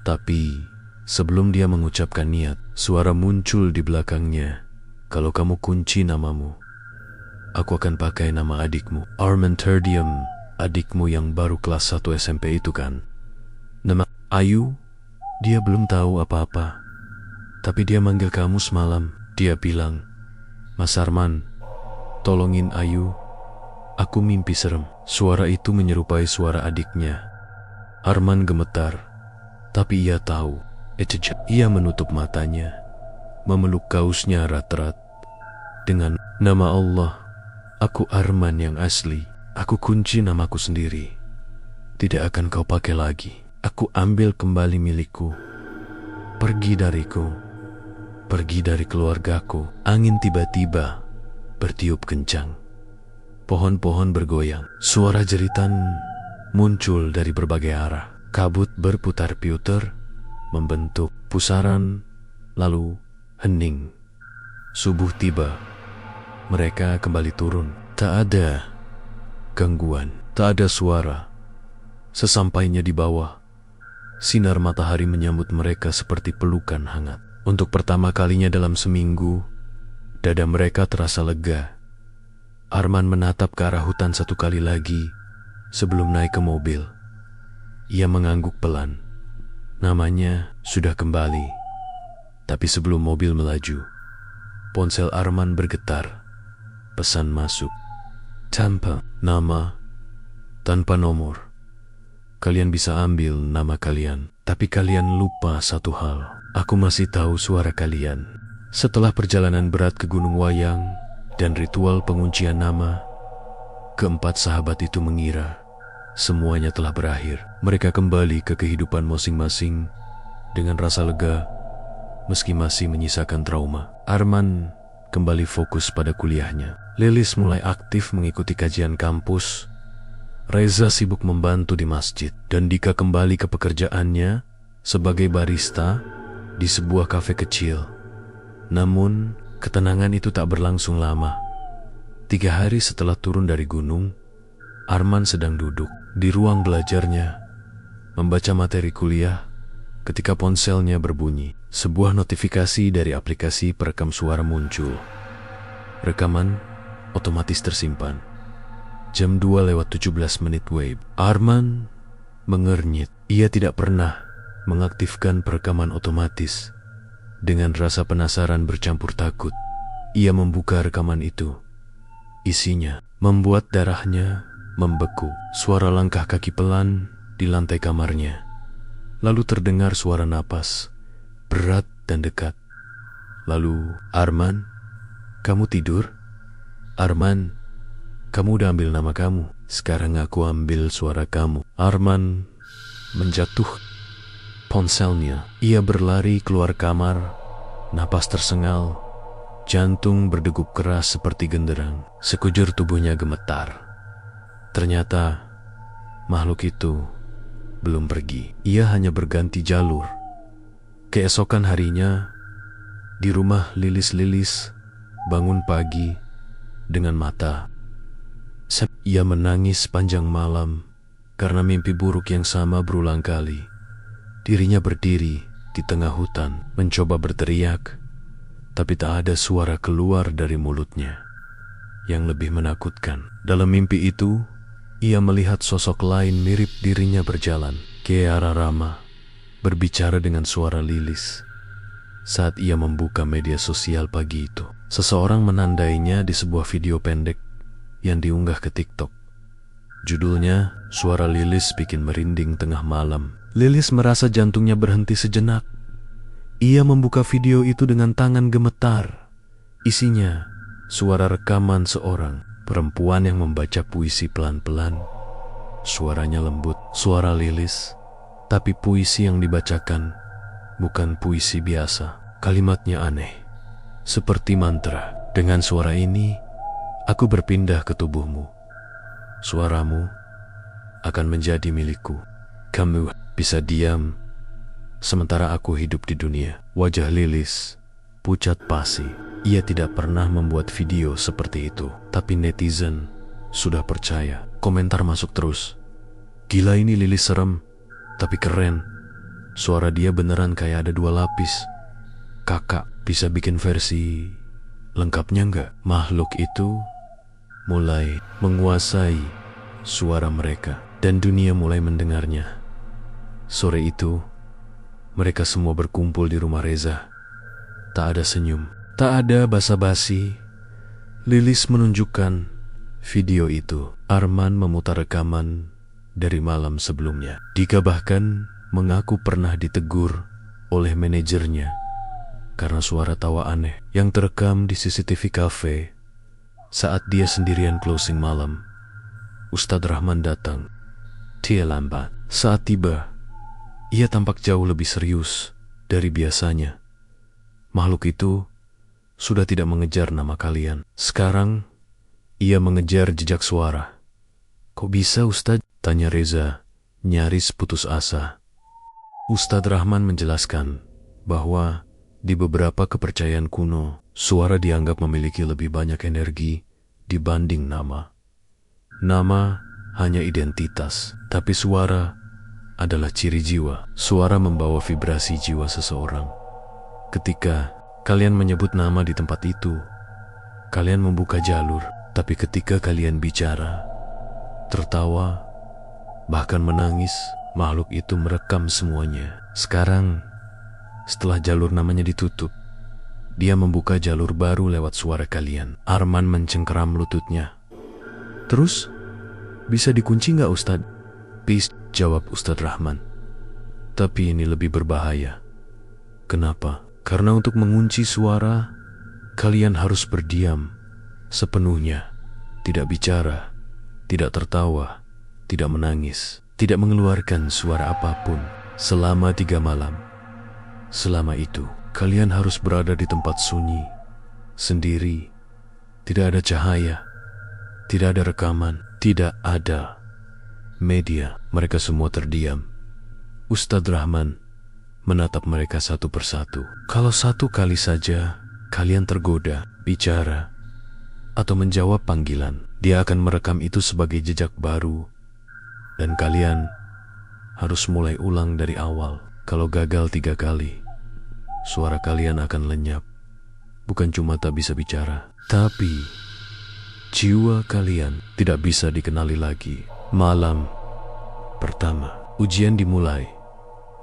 Tapi sebelum dia mengucapkan niat, suara muncul di belakangnya. Kalau kamu kunci namamu, aku akan pakai nama adikmu. Arman terdiam. Adikmu yang baru kelas 1 SMP itu kan? Nama Ayu? Dia belum tahu apa-apa. Tapi dia manggil kamu semalam. Dia bilang, Mas Arman, tolongin Ayu. Aku mimpi serem. Suara itu menyerupai suara adiknya. Arman gemetar. Tapi ia tahu. Ia menutup matanya, memeluk kausnya erat-erat. Dengan nama Allah, aku Arman yang asli. Aku kunci namaku sendiri. Tidak akan kau pakai lagi. Aku ambil kembali milikku. Pergi dariku. Pergi dari keluargaku. Angin tiba-tiba bertiup kencang. Pohon-pohon bergoyang. Suara jeritan muncul dari berbagai arah. Kabut berputar-putar, membentuk pusaran, lalu hening. Subuh tiba. Mereka kembali turun. Tak ada gangguan, tak ada suara. Sesampainya di bawah, Sinar matahari menyambut mereka seperti pelukan hangat. Untuk pertama kalinya dalam seminggu, dada mereka terasa lega. Arman menatap ke arah hutan satu kali lagi sebelum naik ke mobil. Ia mengangguk pelan. Namanya sudah kembali. Tapi sebelum mobil melaju, ponsel Arman bergetar. Pesan masuk. Tanpa nama, tanpa nomor. Kalian bisa ambil nama kalian, tapi kalian lupa satu hal. Aku masih tahu suara kalian. Setelah perjalanan berat ke Gunung Wayang dan ritual penguncian nama, keempat sahabat itu mengira semuanya telah berakhir. Mereka kembali ke kehidupan masing-masing dengan rasa lega, meski masih menyisakan trauma. Arman kembali fokus pada kuliahnya. Lilis mulai aktif mengikuti kajian kampus. Reza sibuk membantu di masjid. Dan Dika kembali ke pekerjaannya sebagai barista di sebuah kafe kecil. Namun, ketenangan itu tak berlangsung lama. 3 hari setelah turun dari gunung, Arman sedang duduk di ruang belajarnya, membaca materi kuliah, ketika ponselnya berbunyi. Sebuah notifikasi dari aplikasi perekam suara muncul. Rekaman otomatis tersimpan. Jam 2:17 WIB. Arman mengernyit. Ia tidak pernah mengaktifkan perekaman otomatis. Dengan rasa penasaran bercampur takut, ia membuka rekaman itu. Isinya membuat darahnya membeku. Suara langkah kaki pelan di lantai kamarnya. Lalu terdengar suara napas berat dan dekat. Lalu, Arman, kamu tidur? Arman, kamu udah ambil nama kamu. Sekarang aku ambil suara kamu. Arman menjatuh ponselnya. Ia berlari keluar kamar, napas tersengal, jantung berdegup keras seperti genderang. Sekujur tubuhnya gemetar. Ternyata makhluk itu belum pergi. Ia hanya berganti jalur. Keesokan harinya, di rumah Lilis bangun pagi dengan mata. Ia menangis sepanjang malam karena mimpi buruk yang sama berulang kali. Dirinya berdiri di tengah hutan, mencoba berteriak, tapi tak ada suara keluar dari mulutnya. Yang lebih menakutkan, dalam mimpi itu, ia melihat sosok lain mirip dirinya berjalan ke arah Rama, berbicara dengan suara Lilis. Saat ia membuka media sosial pagi itu, seseorang menandainya di sebuah video pendek yang diunggah ke TikTok. Judulnya, Suara Lilis Bikin Merinding Tengah Malam. Lilis merasa jantungnya berhenti sejenak. Ia membuka video itu dengan tangan gemetar. Isinya, suara rekaman seorang perempuan yang membaca puisi pelan-pelan. Suaranya lembut, suara Lilis. Tapi puisi yang dibacakan bukan puisi biasa. Kalimatnya aneh, seperti mantra. Dengan suara ini, aku berpindah ke tubuhmu. Suaramu akan menjadi milikku. Kamu bisa diam, sementara aku hidup di dunia. Wajah Lilis pucat pasi. Ia tidak pernah membuat video seperti itu. Tapi netizen sudah percaya. Komentar masuk terus. Gila, ini Lilis serem, tapi keren. Suara dia beneran kayak ada 2 lapis. Kakak bisa bikin versi lengkapnya nggak? Makhluk itu mulai menguasai suara mereka dan dunia mulai mendengarnya. Sore itu, mereka semua berkumpul di rumah Reza. Tak ada senyum, tak ada basa-basi. Lilis menunjukkan video itu. Arman memutar rekaman dari malam sebelumnya. Dika bahkan mengaku pernah ditegur oleh manajernya karena suara tawa aneh yang terekam di CCTV cafe saat dia sendirian closing malam. Ustadz Rahman datang. Dia lambat. Saat tiba, ia tampak jauh lebih serius dari biasanya. Makhluk itu sudah tidak mengejar nama kalian. Sekarang, ia mengejar jejak suara. Kok bisa, Ustadz? Tanya Reza, nyaris putus asa. Ustadz Rahman menjelaskan bahwa di beberapa kepercayaan kuno, suara dianggap memiliki lebih banyak energi dibanding nama. Nama hanya identitas, tapi suara adalah ciri jiwa. Suara membawa vibrasi jiwa seseorang. Ketika kalian menyebut nama di tempat itu, kalian membuka jalur. Tapi ketika kalian bicara, tertawa, bahkan menangis, makhluk itu merekam semuanya. Sekarang, setelah jalur namanya ditutup, dia membuka jalur baru lewat suara kalian. Arman mencengkeram lututnya. Terus, bisa dikunci nggak Ustadz? Peace, jawab Ustadz Rahman. Tapi ini lebih berbahaya. Kenapa? Karena untuk mengunci suara, kalian harus berdiam sepenuhnya. Tidak bicara, tidak tertawa, tidak menangis, tidak mengeluarkan suara apapun selama 3 malam. Selama itu, kalian harus berada di tempat sunyi, sendiri, tidak ada cahaya, tidak ada rekaman, tidak ada media. Mereka semua terdiam. Ustadz Rahman menatap mereka satu persatu. Kalau satu kali saja kalian tergoda, bicara, atau menjawab panggilan, dia akan merekam itu sebagai jejak baru. Dan kalian harus mulai ulang dari awal. Kalau gagal 3 kali, suara kalian akan lenyap. Bukan cuma tak bisa bicara, tapi jiwa kalian tidak bisa dikenali lagi. Malam pertama, ujian dimulai.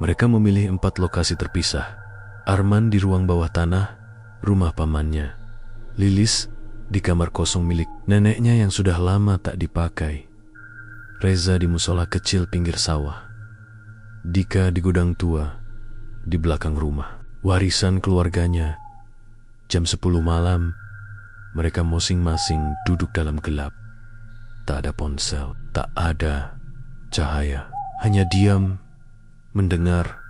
Mereka memilih 4 lokasi terpisah. Arman di ruang bawah tanah, rumah pamannya. Lilis di kamar kosong milik neneknya yang sudah lama tak dipakai. Reza di musola kecil pinggir sawah. Dika di gudang tua, di belakang rumah. Warisan keluarganya. Jam 10 malam, mereka masing-masing duduk dalam gelap. Tak ada ponsel, tak ada cahaya. Hanya diam, mendengar,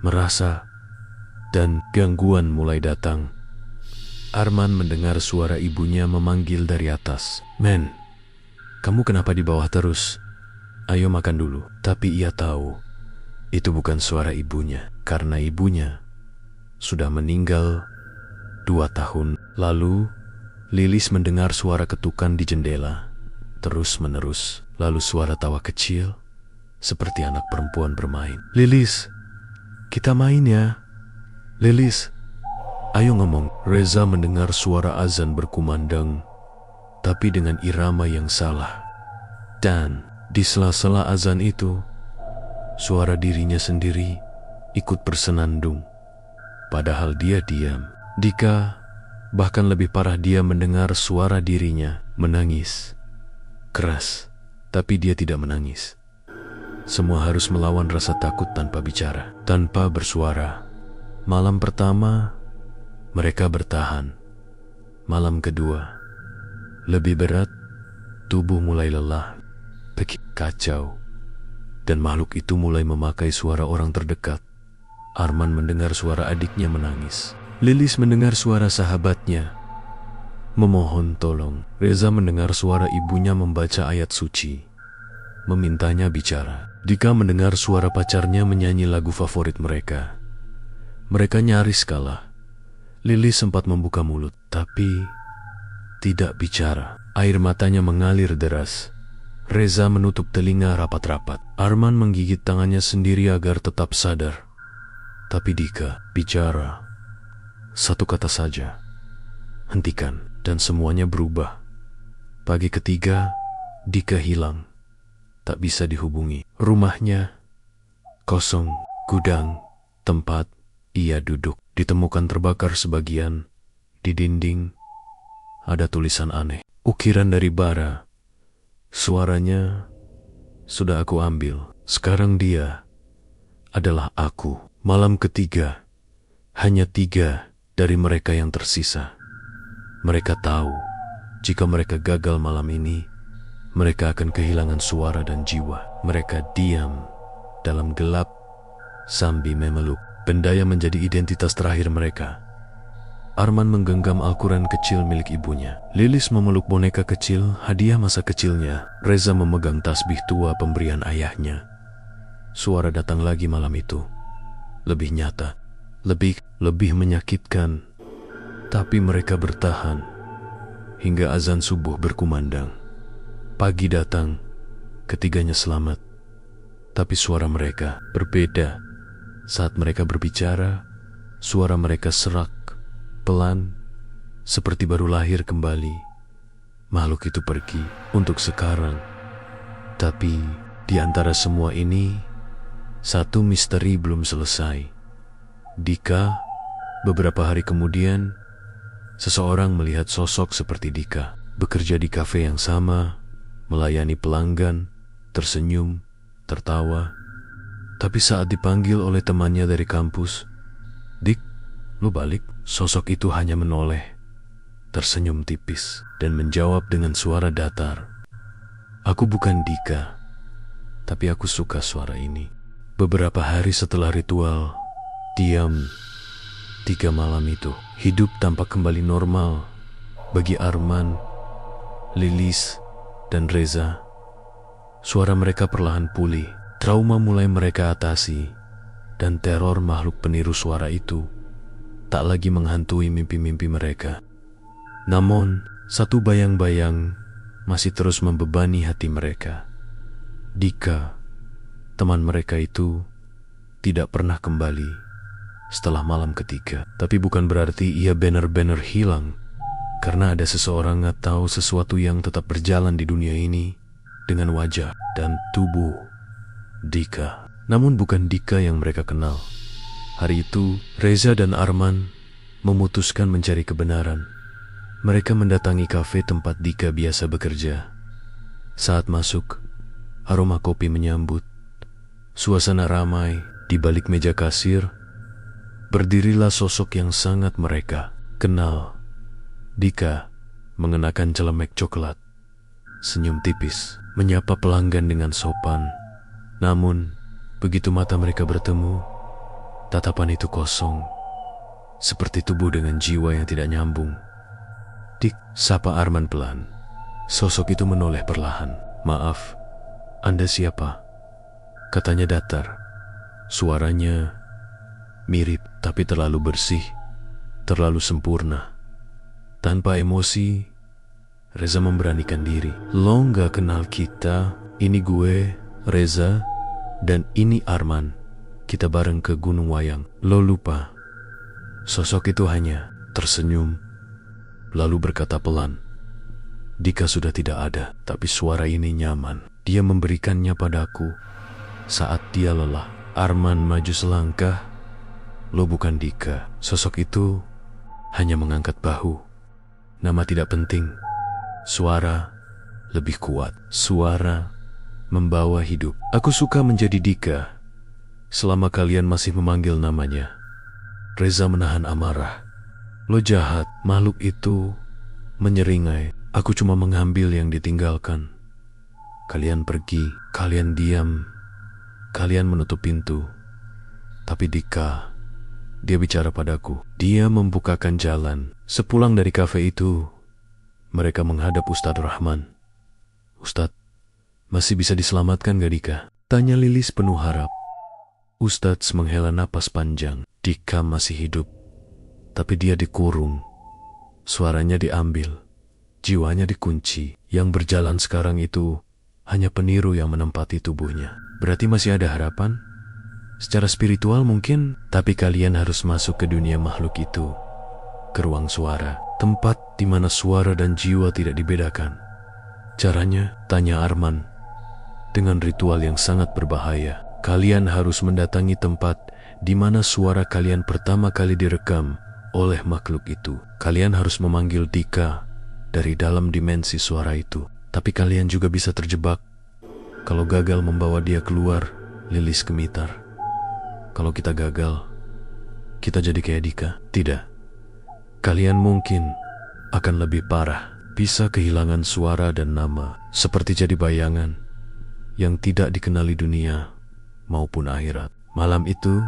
merasa, dan gangguan mulai datang. Arman mendengar suara ibunya memanggil dari atas. Men, kamu kenapa di bawah terus? Ayo makan dulu. Tapi ia tahu itu bukan suara ibunya, karena ibunya sudah meninggal 2 tahun lalu. Lilis mendengar suara ketukan di jendela terus menerus, lalu suara tawa kecil seperti anak perempuan bermain. Lilis, kita main ya. Lilis, ayo ngomong. Reza mendengar suara azan berkumandang, tapi dengan irama yang salah. Dan di sela-sela azan itu, suara dirinya sendiri ikut bersenandung. Padahal dia diam. Dika bahkan lebih parah, dia mendengar suara dirinya menangis keras, tapi dia tidak menangis. Semua harus melawan rasa takut tanpa bicara, tanpa bersuara. Malam pertama, mereka bertahan. Malam kedua, lebih berat, tubuh mulai lelah, kacau, dan makhluk itu mulai memakai suara orang terdekat. Arman mendengar suara adiknya menangis. Lilis mendengar suara sahabatnya memohon tolong. Reza mendengar suara ibunya membaca ayat suci, memintanya bicara. Dika mendengar suara pacarnya menyanyi lagu favorit mereka. Mereka nyaris kalah. Lilis sempat membuka mulut, tapi tidak bicara. Air matanya mengalir deras. Reza menutup telinga rapat-rapat. Arman menggigit tangannya sendiri agar tetap sadar. Tapi Dika bicara. Satu kata saja, hentikan, dan semuanya berubah. Pagi ketiga, Dika hilang, tak bisa dihubungi. Rumahnya kosong, gudang tempat ia duduk ditemukan terbakar sebagian. Di dinding ada tulisan aneh, ukiran dari bara. Suaranya sudah aku ambil, sekarang dia adalah aku. Malam ketiga, hanya 3 dari mereka yang tersisa. Mereka tahu, jika mereka gagal malam ini, mereka akan kehilangan suara dan jiwa. Mereka diam dalam gelap sambil memeluk benda yang menjadi identitas terakhir mereka. Arman menggenggam Al-Quran kecil milik ibunya. Lilis memeluk boneka kecil, hadiah masa kecilnya. Reza memegang tasbih tua pemberian ayahnya. Suara datang lagi malam itu. Lebih nyata, lebih menyakitkan. Tapi mereka bertahan hingga azan subuh berkumandang. Pagi datang, ketiganya selamat. Tapi suara mereka berbeda. Saat mereka berbicara, suara mereka serak, pelan, seperti baru lahir kembali. Makhluk itu pergi untuk sekarang. Tapi di antara semua ini, satu misteri belum selesai. Dika, beberapa hari kemudian, seseorang melihat sosok seperti Dika, bekerja di kafe yang sama, melayani pelanggan, tersenyum, tertawa. Tapi saat dipanggil oleh temannya dari kampus, "Dik, lu balik?" Sosok itu hanya menoleh, tersenyum tipis, dan menjawab dengan suara datar, "Aku bukan Dika, tapi aku suka suara ini." Beberapa hari setelah ritual, diam, 3 malam itu, hidup tampak kembali normal bagi Arman, Lilis, dan Reza. Suara mereka perlahan pulih, trauma mulai mereka atasi, dan teror makhluk peniru suara itu tak lagi menghantui mimpi-mimpi mereka. Namun, satu bayang-bayang masih terus membebani hati mereka. Dika, teman mereka itu, tidak pernah kembali setelah malam ketiga. Tapi bukan berarti ia benar-benar hilang, karena ada seseorang atau sesuatu yang tetap berjalan di dunia ini dengan wajah dan tubuh Dika. Namun bukan Dika yang mereka kenal. Hari itu, Reza dan Arman memutuskan mencari kebenaran. Mereka mendatangi kafe tempat Dika biasa bekerja. Saat masuk, aroma kopi menyambut. Suasana ramai. Di balik meja kasir, berdirilah sosok yang sangat mereka kenal. Dika mengenakan celemek coklat, senyum tipis, menyapa pelanggan dengan sopan. Namun, begitu mata mereka bertemu, tatapan itu kosong, seperti tubuh dengan jiwa yang tidak nyambung. "Dik," sapa Arman pelan. Sosok itu menoleh perlahan. "Maaf, Anda siapa?" Katanya datar. Suaranya mirip, tapi terlalu bersih, terlalu sempurna. Tanpa emosi, Reza memberanikan diri. "Lo nggak kenal kita? Ini gue, Reza, dan ini Arman. Kita bareng ke Gunung Wayang. Lo lupa?" Sosok itu hanya tersenyum, lalu berkata pelan, "Dika sudah tidak ada, tapi suara ini nyaman. Dia memberikannya padaku saat dia lelah." Arman maju selangkah. "Lo bukan Dika." Sosok itu hanya mengangkat bahu. "Nama tidak penting. Suara lebih kuat. Suara membawa hidup. Aku suka menjadi Dika selama kalian masih memanggil namanya." Reza menahan amarah. "Lo jahat." Makhluk itu menyeringai. "Aku cuma mengambil yang ditinggalkan. Kalian pergi, kalian diam, kalian menutup pintu. Tapi Dika, dia bicara padaku. Dia membukakan jalan." Sepulang dari kafe itu, mereka menghadap Ustadz Rahman. "Ustadz, masih bisa diselamatkan gak Dika?" tanya Lilis penuh harap. Ustadz menghela napas panjang. "Dika masih hidup, tapi dia dikurung. Suaranya diambil, jiwanya dikunci. Yang berjalan sekarang itu hanya peniru yang menempati tubuhnya. Berarti masih ada harapan? Secara spiritual mungkin, tapi kalian harus masuk ke dunia makhluk itu, ke ruang suara, tempat di mana suara dan jiwa tidak dibedakan." "Caranya?" tanya Arman. "Dengan ritual yang sangat berbahaya. Kalian harus mendatangi tempat di mana suara kalian pertama kali direkam oleh makhluk itu. Kalian harus memanggil Dika dari dalam dimensi suara itu. Tapi kalian juga bisa terjebak. Kalau gagal membawa dia keluar," Lilis gemitar. "Kalau kita gagal, kita jadi kayak Dika." "Tidak. Kalian mungkin akan lebih parah. Bisa kehilangan suara dan nama, seperti jadi bayangan yang tidak dikenali dunia maupun akhirat." Malam itu,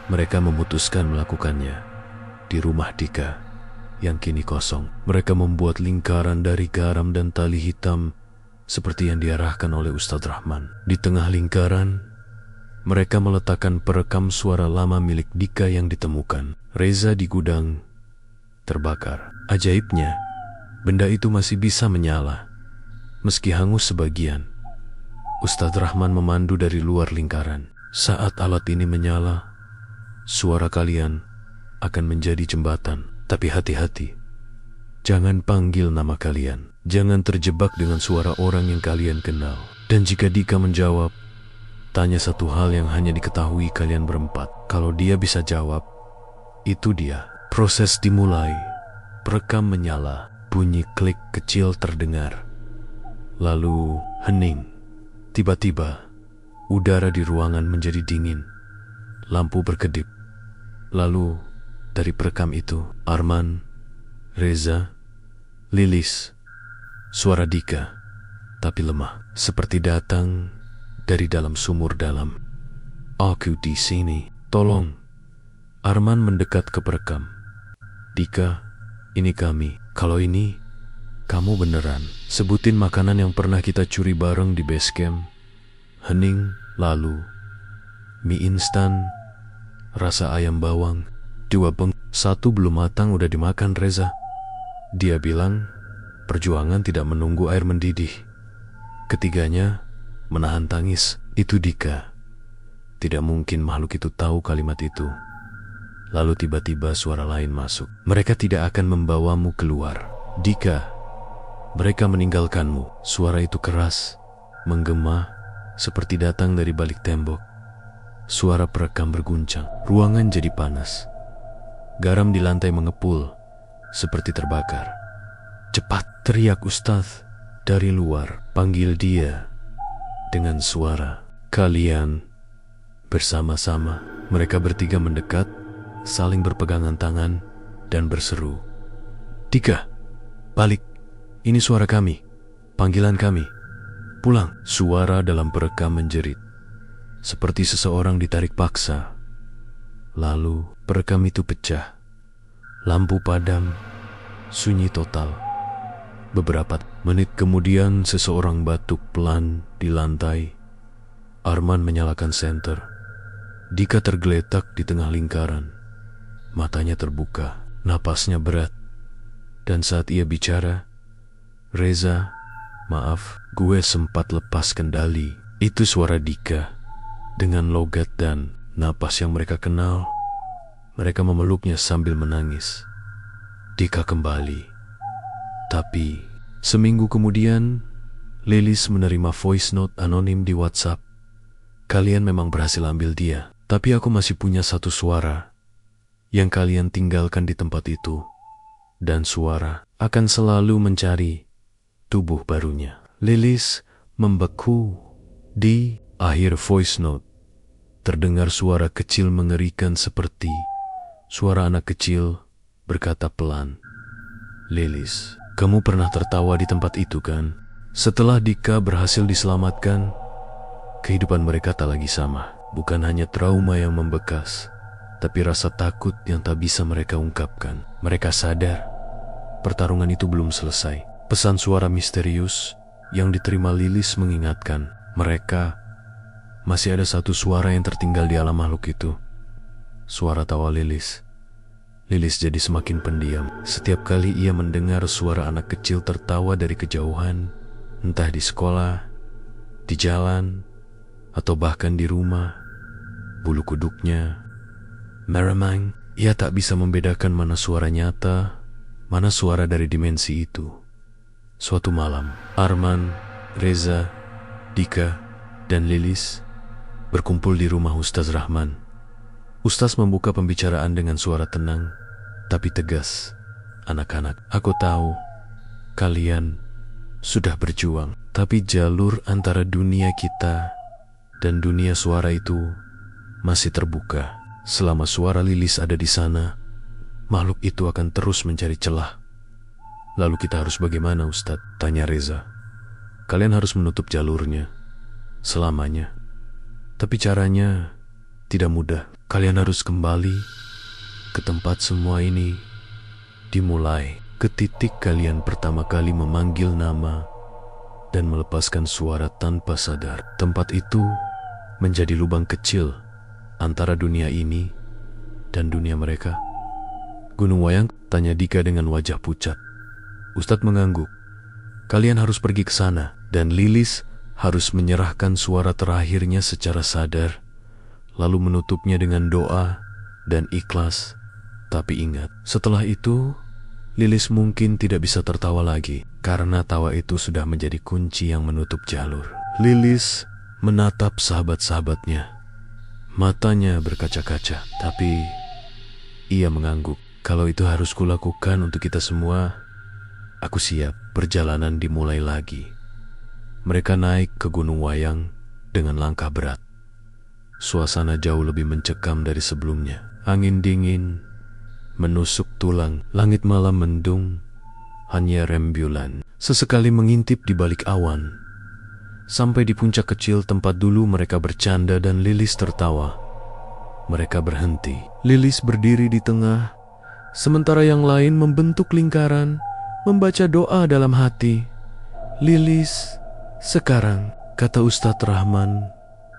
mereka memutuskan melakukannya di rumah Dika yang kini kosong. Mereka membuat lingkaran dari garam dan tali hitam seperti yang diarahkan oleh Ustadz Rahman. Di tengah lingkaran, mereka meletakkan perekam suara lama milik Dika yang ditemukan. Reza di gudang terbakar. Ajaibnya, benda itu masih bisa menyala, meski hangus sebagian. Ustadz Rahman memandu dari luar lingkaran. Saat alat ini menyala, suara kalian akan menjadi jembatan. Tapi hati-hati, jangan panggil nama kalian. Jangan terjebak dengan suara orang yang kalian kenal. Dan jika Dika menjawab, tanya satu hal yang hanya diketahui kalian berempat. Kalau dia bisa jawab, itu dia. Proses dimulai. Perekam menyala. Bunyi klik kecil terdengar. Lalu hening. Tiba-tiba, udara di ruangan menjadi dingin. Lampu berkedip. Lalu, dari perekam itu, Arman, Reza, Lilis, suara Dika, tapi lemah, seperti datang dari dalam sumur dalam. Aku di sini, tolong. Arman mendekat ke perekam. Dika, ini kami. Kalau ini, kamu beneran. Sebutin makanan yang pernah kita curi bareng di base camp. Hening, lalu mie instan, rasa ayam bawang, 2 1 belum matang udah dimakan Reza. Dia bilang, perjuangan tidak menunggu air mendidih. Ketiganya menahan tangis. Itu Dika. Tidak mungkin makhluk itu tahu kalimat itu. Lalu tiba-tiba suara lain masuk. Mereka tidak akan membawamu keluar. Dika, mereka meninggalkanmu. Suara itu keras, menggema, seperti datang dari balik tembok. Suara perekam berguncang. Ruangan jadi panas. Garam di lantai mengepul, seperti terbakar. Cepat, teriak Ustadz dari luar. Panggil dia dengan suara. Kalian bersama-sama. Mereka bertiga mendekat, saling berpegangan tangan, dan berseru. Dika, balik. Ini suara kami. Panggilan kami. Pulang. Suara dalam perekam menjerit, seperti seseorang ditarik paksa. Lalu perekam itu pecah. Lampu padam. Sunyi total. Beberapa menit kemudian seseorang batuk pelan di lantai. Arman menyalakan senter. Dika tergeletak di tengah lingkaran. Matanya terbuka, napasnya berat. Dan saat ia bicara, Reza, maaf, gue sempat lepas kendali. Itu suara Dika. Dengan logat dan napas yang mereka kenal, mereka memeluknya sambil menangis. Dika kembali. Tapi, seminggu kemudian, Lilis menerima voice note anonim di WhatsApp. Kalian memang berhasil ambil dia, tapi aku masih punya satu suara yang kalian tinggalkan di tempat itu. Dan suara akan selalu mencari tubuh barunya. Lilis membeku. Di akhir voice note, terdengar suara kecil mengerikan seperti suara anak kecil berkata pelan, Lilis, kamu pernah tertawa di tempat itu kan? Setelah Dika berhasil diselamatkan, kehidupan mereka tak lagi sama. Bukan hanya trauma yang membekas, tapi rasa takut yang tak bisa mereka ungkapkan. Mereka sadar pertarungan itu belum selesai. Pesan suara misterius yang diterima Lilis mengingatkan mereka masih ada satu suara yang tertinggal di alam makhluk itu. Suara tawa Lilis. Lilis jadi semakin pendiam. Setiap kali ia mendengar suara anak kecil tertawa dari kejauhan, entah di sekolah, di jalan, atau bahkan di rumah, bulu kuduknya meremang. Ia tak bisa membedakan mana suara nyata, mana suara dari dimensi itu. Suatu malam, Arman, Reza, Dika, dan Lilis berkumpul di rumah Ustadz Rahman. Ustadz membuka pembicaraan dengan suara tenang, tapi tegas. Anak-anak, aku tahu kalian sudah berjuang, tapi jalur antara dunia kita dan dunia suara itu masih terbuka. Selama suara Lilis ada di sana, makhluk itu akan terus mencari celah. Lalu kita harus bagaimana, Ustadz? Tanya Reza. Kalian harus menutup jalurnya selamanya. Tapi caranya tidak mudah. Kalian harus kembali ke tempat semua ini dimulai. Ke titik kalian pertama kali memanggil nama dan melepaskan suara tanpa sadar. Tempat itu menjadi lubang kecil antara dunia ini dan dunia mereka. Gunung Wayang? Tanya Dika dengan wajah pucat. Ustadz mengangguk. Kalian harus pergi ke sana. Dan Lilis harus menyerahkan suara terakhirnya secara sadar, lalu menutupnya dengan doa dan ikhlas. Tapi ingat, setelah itu, Lilis mungkin tidak bisa tertawa lagi, karena tawa itu sudah menjadi kunci yang menutup jalur. Lilis menatap sahabat-sahabatnya. Matanya berkaca-kaca, tapi ia mengangguk. Kalau itu harus kulakukan untuk kita semua, aku siap. Perjalanan dimulai lagi. Mereka naik ke Gunung Wayang dengan langkah berat. Suasana jauh lebih mencekam dari sebelumnya. Angin dingin menusuk tulang. Langit malam mendung, hanya rembulan sesekali mengintip di balik awan. Sampai di puncak kecil tempat dulu mereka bercanda dan Lilis tertawa. Mereka berhenti. Lilis berdiri di tengah, sementara yang lain membentuk lingkaran, membaca doa dalam hati. Lilis, sekarang, kata Ustadz Rahman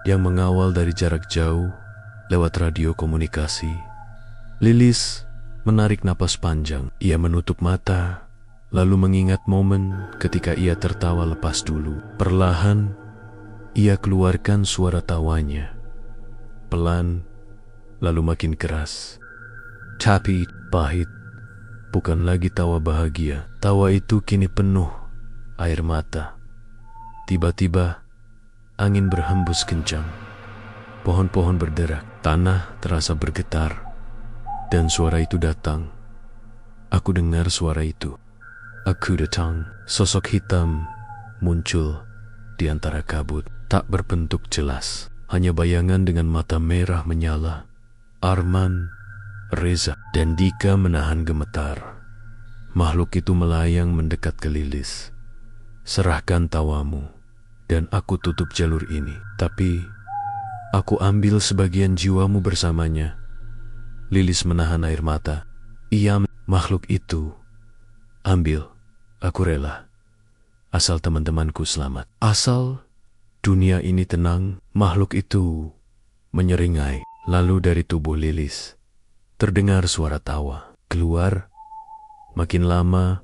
yang mengawal dari jarak jauh lewat radio komunikasi. Lilis menarik napas panjang. Ia menutup mata, lalu mengingat momen ketika ia tertawa lepas dulu. Perlahan, ia keluarkan suara tawanya. Pelan, lalu makin keras. Tapi pahit. Bukan lagi tawa bahagia. Tawa itu kini penuh air mata. Tiba-tiba, angin berhembus kencang. Pohon-pohon berderak. Tanah terasa bergetar. Dan suara itu datang. Aku dengar suara itu. Aku datang. Sosok hitam muncul di antara kabut. Tak berbentuk jelas. Hanya bayangan dengan mata merah menyala. Arman, Reza, dan Dika menahan gemetar. Makhluk itu melayang mendekat ke Lilis. Serahkan tawamu, dan aku tutup jalur ini. Tapi, aku ambil sebagian jiwamu bersamanya. Lilis menahan air mata. Makhluk itu. Ambil, aku rela. Asal teman-temanku selamat. Asal dunia ini tenang, makhluk itu menyeringai. Lalu dari tubuh Lilis terdengar suara tawa. Keluar, makin lama,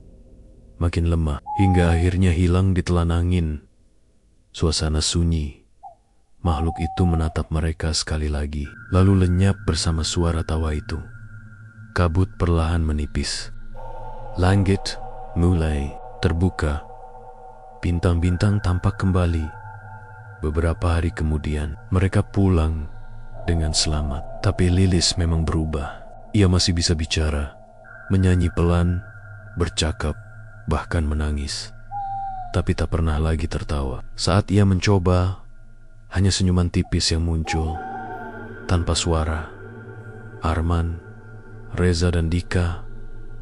makin lemah, hingga akhirnya hilang ditelan angin. Suasana sunyi. Makhluk itu menatap mereka sekali lagi, lalu lenyap bersama suara tawa itu. Kabut perlahan menipis. Langit mulai terbuka. Bintang-bintang tampak kembali. Beberapa hari kemudian, mereka pulang dengan selamat. Tapi Lilis memang berubah. Ia masih bisa bicara, menyanyi pelan, bercakap, bahkan menangis. Tapi tak pernah lagi tertawa. Saat ia mencoba, hanya senyuman tipis yang muncul, tanpa suara. Arman, Reza, dan Dika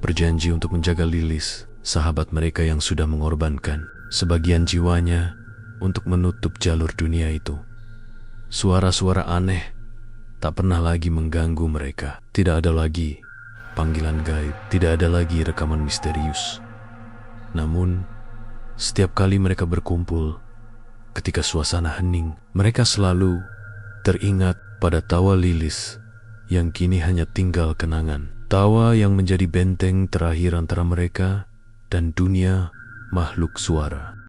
berjanji untuk menjaga Lilis, sahabat mereka yang sudah mengorbankan sebagian jiwanya untuk menutup jalur dunia itu. Suara-suara aneh tak pernah lagi mengganggu mereka. Tidak ada lagi panggilan gaib, tidak ada lagi rekaman misterius. Namun, setiap kali mereka berkumpul, ketika suasana hening, mereka selalu teringat pada tawa Lilis yang kini hanya tinggal kenangan. Tawa yang menjadi benteng terakhir antara mereka dan dunia makhluk suara.